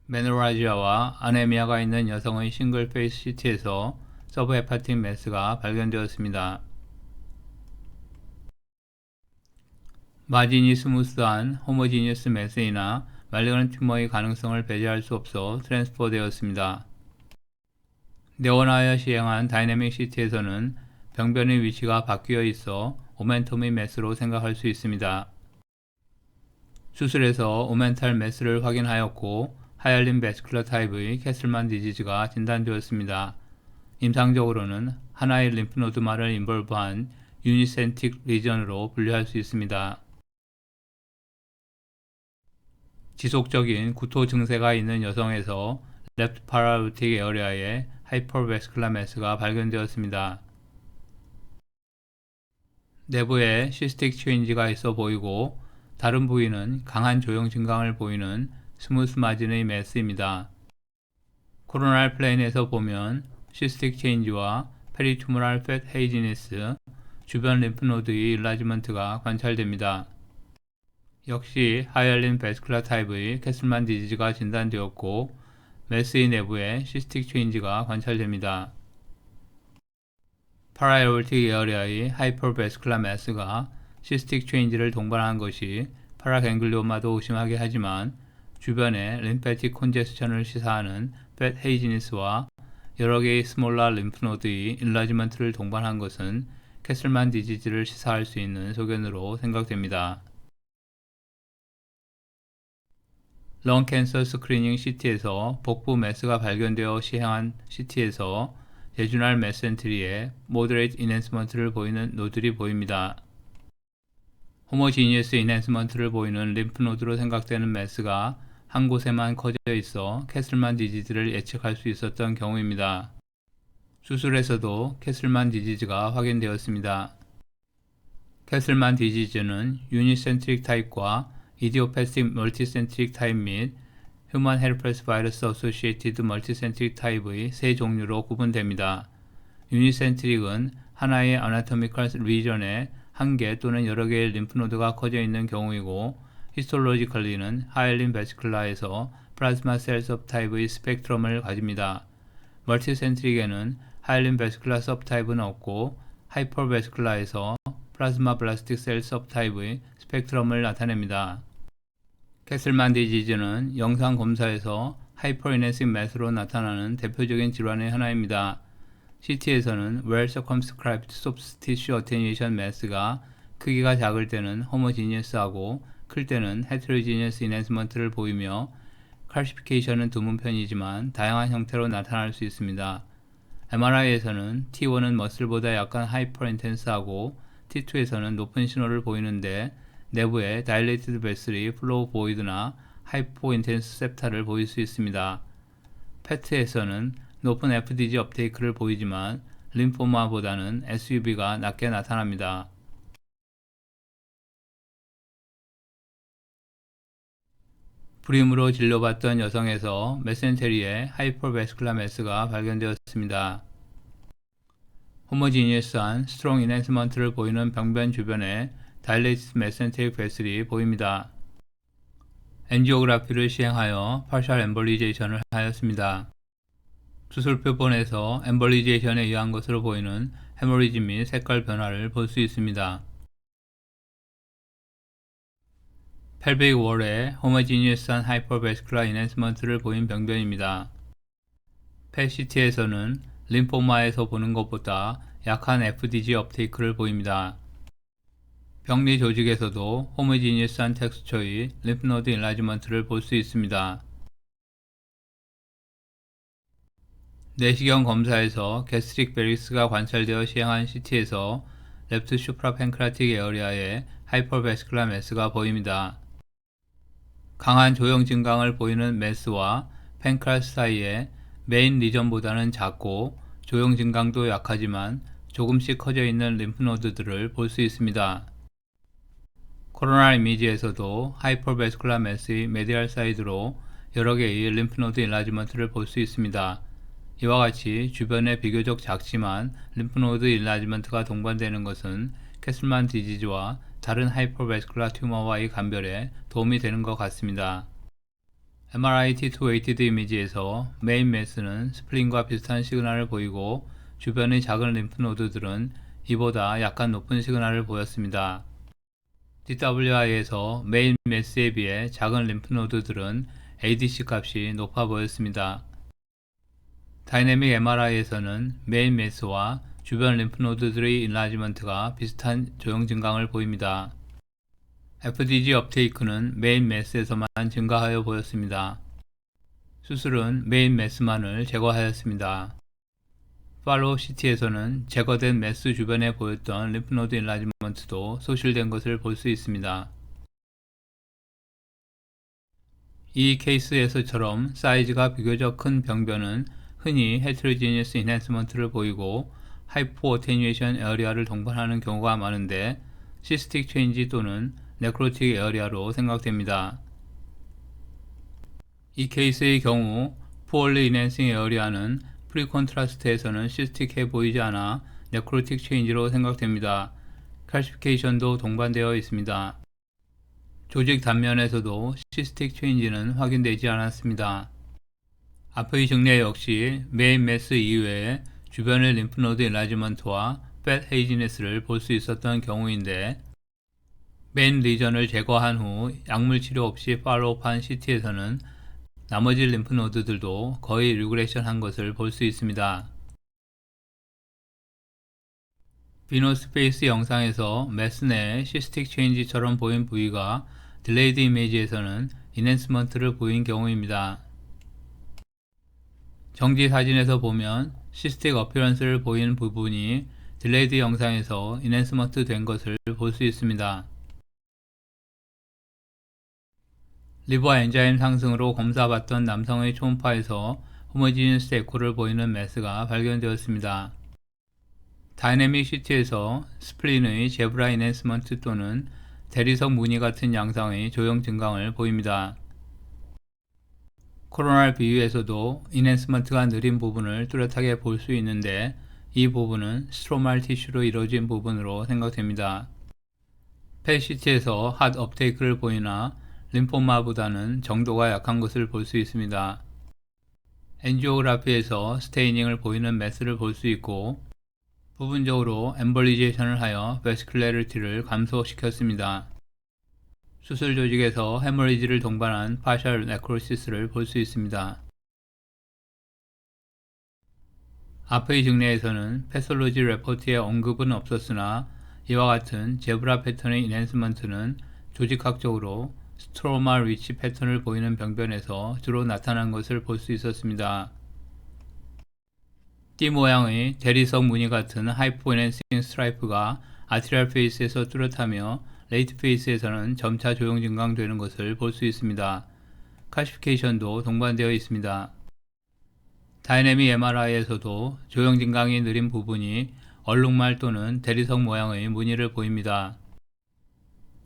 메노라지아와 아네미아가 있는 여성의 싱글 페이스 CT에서 서브헤파틱 매스가 발견되었습니다. 마진이 스무스한 호모지니어스 매스이나 말리그넌 튜머의 가능성을 배제할 수 없어 트랜스퍼되었습니다. 내원하여 시행한 다이내믹 CT에서는 병변의 위치가 바뀌어 있어 오멘텀의 매스로 생각할 수 있습니다. 수술에서 오멘탈 매스를 확인하였고 하이알린 베스큘러 타입의 캐슬만 디지즈가 진단되었습니다. 임상적으로는 하나의 림프노드만을 인볼브한 유니센틱 리전으로 분류할 수 있습니다. 지속적인 구토 증세가 있는 여성에서 레프트 파라루틱 에어리아에 하이퍼베스큘라 매스가 발견되었습니다. 내부에 시스틱 체인지가 있어 보이고 다른 부위는 강한 조형 증강을 보이는 스무스 마진의 매스입니다. 코로날 플레인에서 보면 시스틱 체인지와 페리투모랄 팻 헤이지니스, 주변 림프노드의 일라지먼트가 관찰됩니다. 역시 하이알린 베스큘라 타입의 캐슬만 디지즈가 진단되었고 매스의 내부에 시스틱 체인지가 관찰됩니다. 파라에올틱 에어리아의 하이퍼베스큘라 매스가 시스틱 체인지를 동반한 것이 파라갱글리오마도 의심하게 하지만 주변에 림페틱 콘제스천을 시사하는 팻 헤이지니스와 여러 개의 스몰라 림프노드의 일라지먼트를 동반한 것은 캐슬만 디지즈를 시사할 수 있는 소견으로 생각됩니다. 렁캔서 스크리닝 CT에서 복부 매스가 발견되어 시행한 CT에서 제주날 메센트리에 모더레이트 인핸스먼트를 보이는 노들이 보입니다. 호모지니어스 인핸스먼트를 보이는 림프노드로 생각되는 매스가 한 곳에만 커져 있어 캐슬만 디지즈를 예측할 수 있었던 경우입니다. 수술에서도 캐슬만 디지즈가 확인되었습니다. 캐슬만 디지즈는 유니센트릭 타입과 이디오패틱 멀티센트릭 타입 및 휴먼 헤르페스 바이러스 어소시에이티드 멀티센트릭 타입의 세 종류로 구분됩니다. 유니센트릭은 하나의 아나토미컬 리전에 한 개 또는 여러 개의 림프노드가 커져 있는 경우이고 히스톨로지컬리는 하이알린 베스큘라에서 플라즈마 셀 서브타입의 스펙트럼을 가집니다. 멀티센트릭에는 하이알린 베스큘라 서브타입은 없고 하이퍼베스큘라에서 플라즈마 블라스틱 셀 서브타입의 스펙트럼을 나타냅니다. 캐슬만 디지즈는 영상 검사에서 하이퍼이네식 매스로 나타나는 대표적인 질환의 하나입니다. CT에서는 well circumscribed soft tissue attenuation 매스가 크기가 작을 때는 호모지니어스하고 클 때는 헤테로지니어스 인핸스먼트를 보이며 칼시피케이션은 드문 편이지만 다양한 형태로 나타날 수 있습니다. MRI에서는 T1은 머슬보다 약간 하이퍼 인텐스하고 T2에서는 높은 신호를 보이는데 내부에 다일레이티드 베슬이 플로우 보이드나 하이포 인텐스 셉타를 보일 수 있습니다. 페트에서는 높은 FDG 업테이크를 보이지만 림포마보다는 SUV가 낮게 나타납니다. 불임으로 진료받던 여성에서 메센테리에 하이퍼베스큘라 매스가 발견되었습니다. 호모지니어스한 스트롱 인핸스먼트를 보이는 병변 주변에 다일레이티드 메센테릭 베슬이 보입니다. 엔지오그라피를 시행하여 파셜 엠볼리제이션을 하였습니다. 수술표본에서 엠볼리제이션에 의한 것으로 보이는 헤모리지 및 색깔 변화를 볼 수 있습니다. 펠빅 월에 호모지니어스한 하이퍼베스큘라 인핸스먼트를 보인 병변입니다. 펫CT에서는 림포마에서 보는 것보다 약한 FDG 업테이크를 보입니다. 병리 조직에서도 호모지니어스한 텍스처의 림프노드 인라지먼트를 볼 수 있습니다. 내시경 검사에서 게스트릭 베리스가 관찰되어 시행한 CT에서 랩트 슈프라 팬크라틱 에어리아에 하이퍼베스큘라 매스가 보입니다. 강한 조형 증강을 보이는 매스와 팬크라스 사이에 메인 리전보다는 작고 조형 증강도 약하지만 조금씩 커져 있는 림프노드들을 볼 수 있습니다. 코로나 이미지에서도 하이퍼베스큘라 매스의 메디알 사이드로 여러 개의 림프노드 인라지먼트를 볼 수 있습니다. 이와 같이 주변에 비교적 작지만 림프노드 인라지먼트가 동반되는 것은 캐슬만 디지즈와 다른 하이퍼베스큘라 튜머와의 감별에 도움이 되는 것 같습니다. MRI T2weighted 이미지에서 메인 매스는 스플린과 비슷한 시그널을 보이고 주변의 작은 림프노드들은 이보다 약간 높은 시그널을 보였습니다. DWI에서 메인 매스에 비해 작은 림프노드들은 ADC 값이 높아 보였습니다. 다이내믹 MRI에서는 메인 매스와 주변 림프노드들의 인라지먼트가 비슷한 조형 증강을 보입니다. FDG 업테이크는 메인 매스에서만 증가하여 보였습니다. 수술은 메인 매스만을 제거하였습니다. 팔로우 CT에서는 제거된 매스 주변에 보였던 림프노드 인라지먼트도 소실된 것을 볼 수 있습니다. 이 케이스에서처럼 사이즈가 비교적 큰 병변은 흔히 헤테로지니어스 인핸스먼트를 보이고 하이포 어테뉴에이션 에어리아를 동반하는 경우가 많은데 시스틱 체인지 또는 네크로틱 에어리아로 생각됩니다. 이 케이스의 경우 포얼리 인핸싱 에어리아는 프리콘트라스트에서는 시스틱해 보이지 않아 네크로틱 체인지로 생각됩니다. 칼시피케이션도 동반되어 있습니다. 조직 단면에서도 시스틱 체인지는 확인되지 않았습니다. 앞의 증례 역시 메인 매스 이외에 주변의 림프노드 인라지먼트와 팻 헤이지네스를 볼 수 있었던 경우인데 메인 리전을 제거한 후 약물 치료 없이 팔로우한 CT에서는 나머지 림프노드들도 거의 리그레션 한 것을 볼 수 있습니다. 비노스페이스 영상에서 매스 내에 시스틱 체인지처럼 보인 부위가 딜레이드 이미지에서는 인핸스먼트를 보인 경우입니다. 정지 사진에서 보면 시스틱 어피런스를 보이는 부분이 딜레이드 영상에서 인핸스먼트 된 것을 볼 수 있습니다. 리버 엔자임 상승으로 검사받던 남성의 초음파에서 호모지니어스 에코를 보이는 매스가 발견되었습니다. 다이내믹 CT에서 스플린의 제브라 인핸스먼트 또는 대리석 무늬 같은 양상의 조형 증강을 보입니다. 코로날 비유에서도 인핸스먼트가 느린 부분을 뚜렷하게 볼 수 있는데 이 부분은 스트로말 티슈로 이루어진 부분으로 생각됩니다. 펫 CT에서 핫 업테이크를 보이나 림포마보다는 정도가 약한 것을 볼 수 있습니다. 엔지오그라피에서 스테이닝을 보이는 매스를 볼 수 있고 부분적으로 엠볼리제이션을 하여 베스큘레리티를 감소시켰습니다. 수술 조직에서 헤모리지를 동반한 파셜 네크로시스를 볼 수 있습니다. 앞의 증례에서는 패솔로지 레포트에 언급은 없었으나 이와 같은 제브라 패턴의 인핸스먼트는 조직학적으로 스트로마 리치 패턴을 보이는 병변에서 주로 나타난 것을 볼 수 있었습니다. 띠 모양의 대리석 무늬 같은 하이포 인핸싱 스트라이프가 아트리얼 페이스에서 뚜렷하며 레이트 페이스에서는 점차 조형 증강되는 것을 볼 수 있습니다. 칼시피케이션도 동반되어 있습니다. 다이내믹 MRI에서도 조형 증강이 느린 부분이 얼룩말 또는 대리석 모양의 무늬를 보입니다.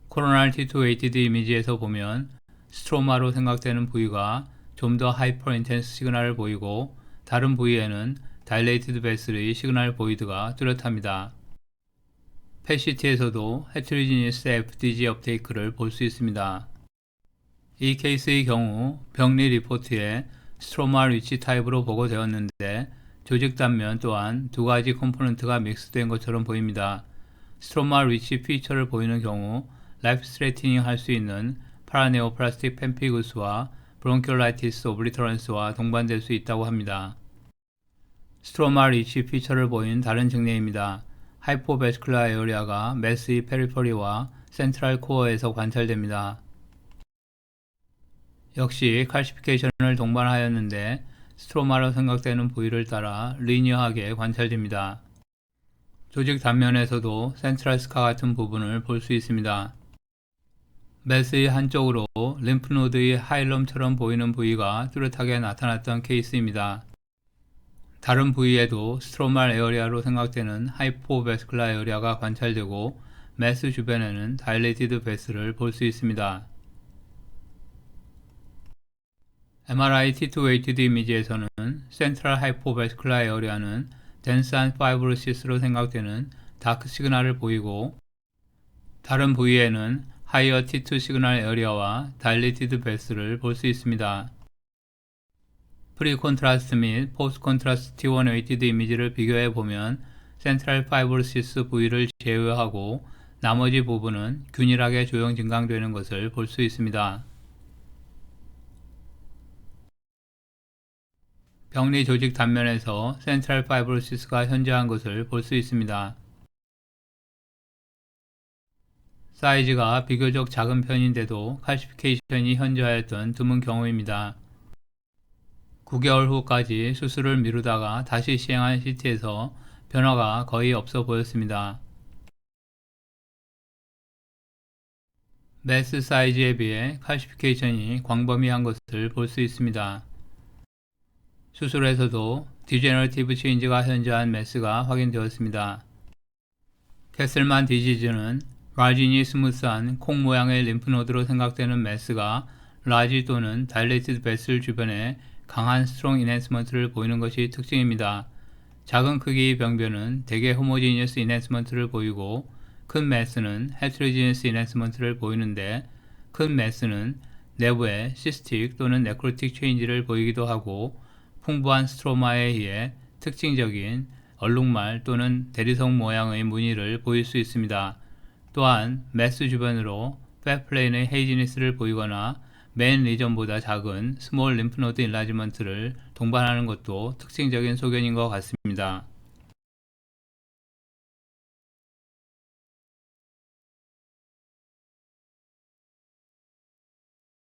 코로날 T2weighted 이미지에서 보면 스트로마로 생각되는 부위가 좀 더 하이퍼 인텐스 시그널을 보이고 다른 부위에는 다일레이티드 베슬의 시그널 보이드가 뚜렷합니다. 펫 CT에서도 헤테로지니어스 FDG 업테이크를 볼 수 있습니다. 이 케이스의 경우 병리 리포트에 스트로마 리치 타입으로 보고되었는데 조직 단면 또한 두 가지 컴포넌트가 믹스된 것처럼 보입니다. 스트로마 리치 피처를 보이는 경우 라이프 스트레이트닝 할 수 있는 파라네오플라스틱 펜피구스와 브론키올라이티스 오블리터런스와 동반될 수 있다고 합니다. 스트로마 리치 피처를 보인 다른 증례입니다. 하이포베스큘라 에어리아가 매스의 페리퍼리와 센트럴 코어에서 관찰됩니다. 역시 칼시피케이션을 동반하였는데 스트로마로 생각되는 부위를 따라 리니어하게 관찰됩니다. 조직 단면에서도 센트럴 스카 같은 부분을 볼 수 있습니다. 매스의 한쪽으로 림프노드의 하일럼처럼 보이는 부위가 뚜렷하게 나타났던 케이스입니다. 다른 부위에도 스트로말 에어리아로 생각되는 하이포베스큘라 에어리아가 관찰되고 매스 주변에는 다일레이티드 베스를 볼 수 있습니다. MRI T2weighted 이미지에서는 센트럴 하이포베스큘라 에어리아는 덴스한 파이브로시스로 생각되는 다크 시그널을 보이고 다른 부위에는 하이어 T2 시그널 에어리아와 다일레이티드 베스를 볼 수 있습니다. 프리 콘트라스트 및 포스트 콘트라스트 T1 웨이티드 이미지를 비교해 보면 센트럴 파이브로시스 부위를 제외하고 나머지 부분은 균일하게 조형 증강되는 것을 볼 수 있습니다. 병리 조직 단면에서 센트럴 파이브로시스가 현저한 것을 볼 수 있습니다. 사이즈가 비교적 작은 편인데도 칼시피케이션이 현저하였던 드문 경우입니다. 9개월 후까지 수술을 미루다가 다시 시행한 CT에서 변화가 거의 없어 보였습니다. 매스 사이즈에 비해 칼시피케이션이 광범위한 것을 볼 수 있습니다. 수술에서도 디제너러티브 체인지가 현저한 매스가 확인되었습니다. 캐슬만 디지즈는 라지니 스무스한 콩 모양의 림프노드로 생각되는 매스가 라지 또는 다일레이티드 베슬 주변에 강한 스트롱 인핸스먼트를 보이는 것이 특징입니다. 작은 크기의 병변은 대개 호모지니어스 인핸스먼트를 보이고 큰 매스는 헤트로지니어스 인핸스먼트를 보이는데 큰 매스는 내부에 시스틱 또는 네크로틱 체인지를 보이기도 하고 풍부한 스트로마에 의해 특징적인 얼룩말 또는 대리석 모양의 무늬를 보일 수 있습니다. 또한 매스 주변으로 팻플레인의 헤이지니스를 보이거나 메인 리전보다 작은 스몰 림프노드 인라지먼트를 동반하는 것도 특징적인 소견인 것 같습니다.